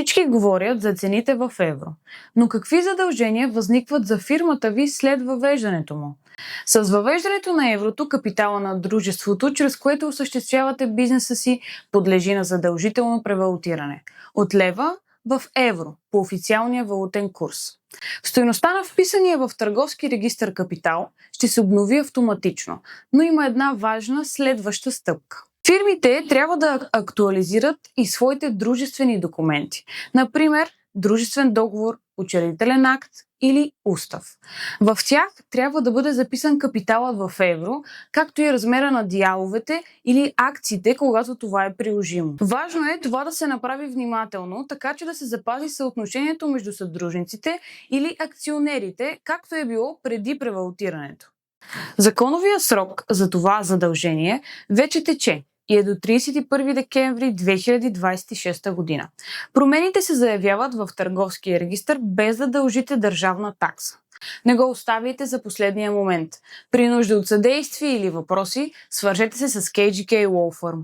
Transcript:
Всички говорят за цените в евро, но какви задължения възникват за фирмата ви след въвеждането му? С въвеждането на еврото, капитала на дружеството, чрез което осъществявате бизнеса си, подлежи на задължително превалутиране от лева в евро по официалния валутен курс. Стойността на вписания в търговски регистър капитал ще се обнови автоматично, но има една важна следваща стъпка. Фирмите трябва да актуализират и своите дружествени документи, например дружествен договор, учредителен акт или устав. В тях трябва да бъде записан капиталът в евро, както и размера на дяловете или акциите, когато това е приложимо. Важно е това да се направи внимателно, така че да се запази съотношението между съдружниците или акционерите, както е било преди превалутирането. Законовия срок за това задължение вече тече и е до 31 декември 2026 година. Промените се заявяват в търговския регистър без да дължите държавна такса. Не го оставяйте за последния момент. При нужда от съдействие или въпроси, свържете се с KGK Law Firm.